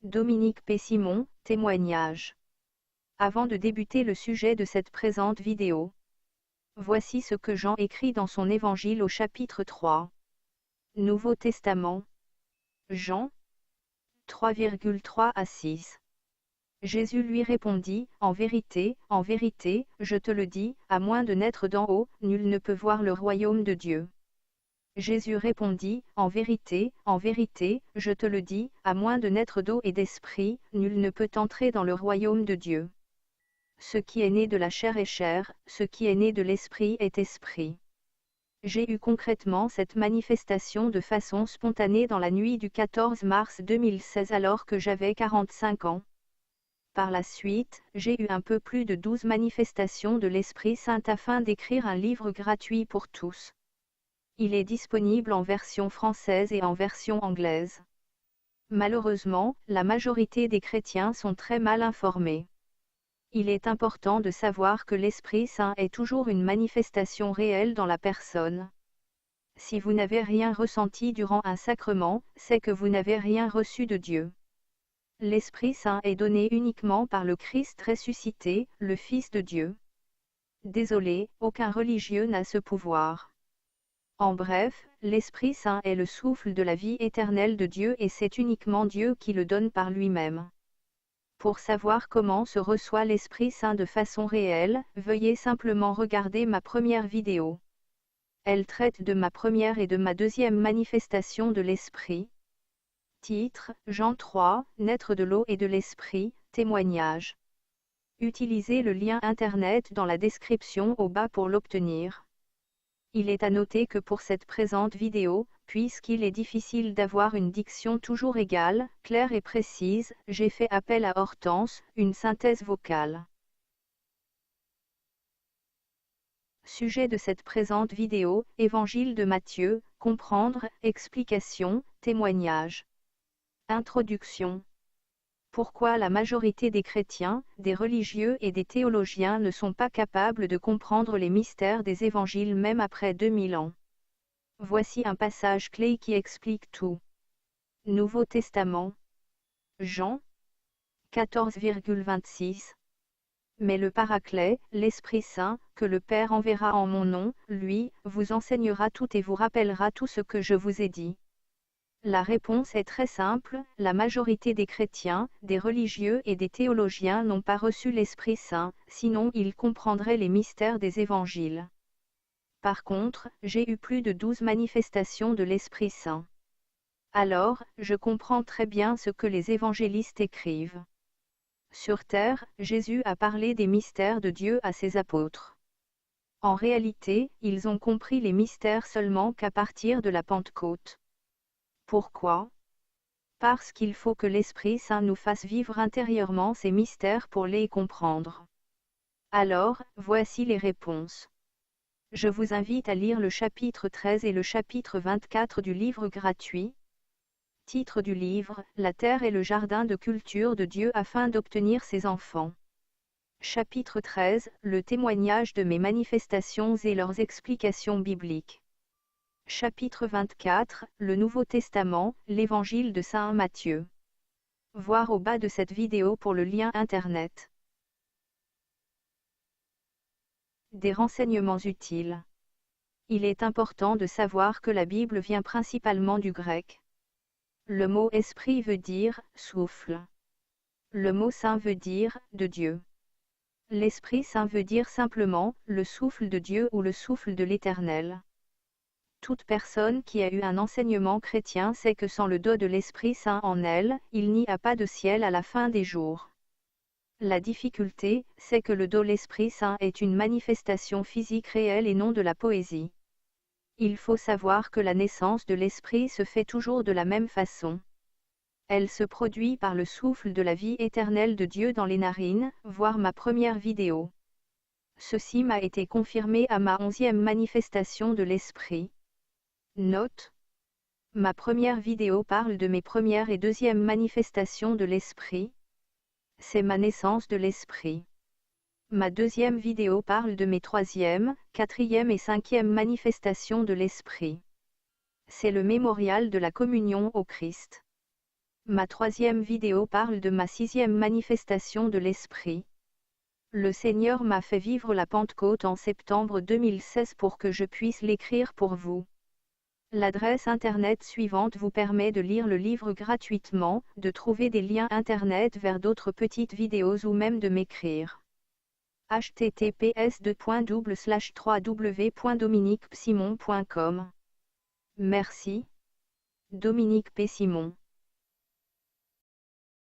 Dominique P. Simon, témoignage. Avant de débuter le sujet de cette présente vidéo, voici ce que Jean écrit dans son évangile au chapitre 3. Nouveau Testament. Jean 3,3 à 6. Jésus lui répondit, en vérité, je te le dis, à moins de naître d'en haut, nul ne peut voir le royaume de Dieu. Jésus répondit, en vérité, je te le dis, à moins de naître d'eau et d'esprit, nul ne peut entrer dans le royaume de Dieu. Ce qui est né de la chair est chair, ce qui est né de l'esprit est esprit. J'ai eu concrètement cette manifestation de façon spontanée dans la nuit du 14 mars 2016 alors que j'avais 45 ans. Par la suite, j'ai eu un peu plus de 12 manifestations de l'Esprit Saint afin d'écrire un livre gratuit pour tous. Il est disponible en version française et en version anglaise. Malheureusement, la majorité des chrétiens sont très mal informés. Il est important de savoir que l'Esprit Saint est toujours une manifestation réelle dans la personne. Si vous n'avez rien ressenti durant un sacrement, c'est que vous n'avez rien reçu de Dieu. L'Esprit Saint est donné uniquement par le Christ ressuscité, le Fils de Dieu. Désolé, aucun religieux n'a ce pouvoir. En bref, l'Esprit Saint est le souffle de la vie éternelle de Dieu et c'est uniquement Dieu qui le donne par lui-même. Pour savoir comment se reçoit l'Esprit Saint de façon réelle, veuillez simplement regarder ma première vidéo. Elle traite de ma première et de ma deuxième manifestation de l'Esprit. Titre, Jean 3, Naître de l'eau et de l'Esprit, témoignage. Utilisez le lien internet dans la description au bas pour l'obtenir. Il est à noter que pour cette présente vidéo, puisqu'il est difficile d'avoir une diction toujours égale, claire et précise, j'ai fait appel à Hortense, une synthèse vocale. Sujet de cette présente vidéo, Évangile de Matthieu, comprendre, explication, témoignage. Introduction. Pourquoi la majorité des chrétiens, des religieux et des théologiens ne sont pas capables de comprendre les mystères des évangiles même après 2000 ans? Voici un passage clé qui explique tout. Nouveau Testament. Jean 14,26. Mais le Paraclet, l'Esprit Saint, que le Père enverra en mon nom, lui, vous enseignera tout et vous rappellera tout ce que je vous ai dit. La réponse est très simple, la majorité des chrétiens, des religieux et des théologiens n'ont pas reçu l'Esprit Saint, sinon ils comprendraient les mystères des évangiles. Par contre, j'ai eu plus de 12 manifestations de l'Esprit Saint. Alors, je comprends très bien ce que les évangélistes écrivent. Sur terre, Jésus a parlé des mystères de Dieu à ses apôtres. En réalité, ils ont compris les mystères seulement qu'à partir de la Pentecôte. Pourquoi? Parce qu'il faut que l'Esprit Saint nous fasse vivre intérieurement ces mystères pour les comprendre. Alors, voici les réponses. Je vous invite à lire le chapitre 13 et le chapitre 24 du livre gratuit. Titre du livre, La terre est le jardin de culture de Dieu afin d'obtenir ses enfants. Chapitre 13, le témoignage de mes manifestations et leurs explications bibliques. Chapitre 24, le Nouveau Testament, l'Évangile de Saint Matthieu. Voir au bas de cette vidéo pour le lien internet. Des renseignements utiles. Il est important de savoir que la Bible vient principalement du grec. Le mot esprit veut dire souffle. Le mot saint veut dire de Dieu. L'Esprit Saint veut dire simplement le souffle de Dieu ou le souffle de l'Éternel. Toute personne qui a eu un enseignement chrétien sait que sans le don de l'Esprit Saint en elle, il n'y a pas de ciel à la fin des jours. La difficulté, c'est que le don de l'Esprit Saint est une manifestation physique réelle et non de la poésie. Il faut savoir que la naissance de l'Esprit se fait toujours de la même façon. Elle se produit par le souffle de la vie éternelle de Dieu dans les narines, voir ma première vidéo. Ceci m'a été confirmé à ma 11e manifestation de l'Esprit. Note. Ma première vidéo parle de mes premières et deuxièmes manifestations de l'Esprit. C'est ma naissance de l'Esprit. Ma deuxième vidéo parle de mes troisième, quatrième et cinquième manifestations de l'Esprit. C'est le mémorial de la communion au Christ. Ma troisième vidéo parle de ma 6e manifestation de l'Esprit. Le Seigneur m'a fait vivre la Pentecôte en septembre 2016 pour que je puisse l'écrire pour vous. L'adresse internet suivante vous permet de lire le livre gratuitement, de trouver des liens internet vers d'autres petites vidéos ou même de m'écrire. https://www.dominiquesimon.com. Merci. Dominique P. Simon.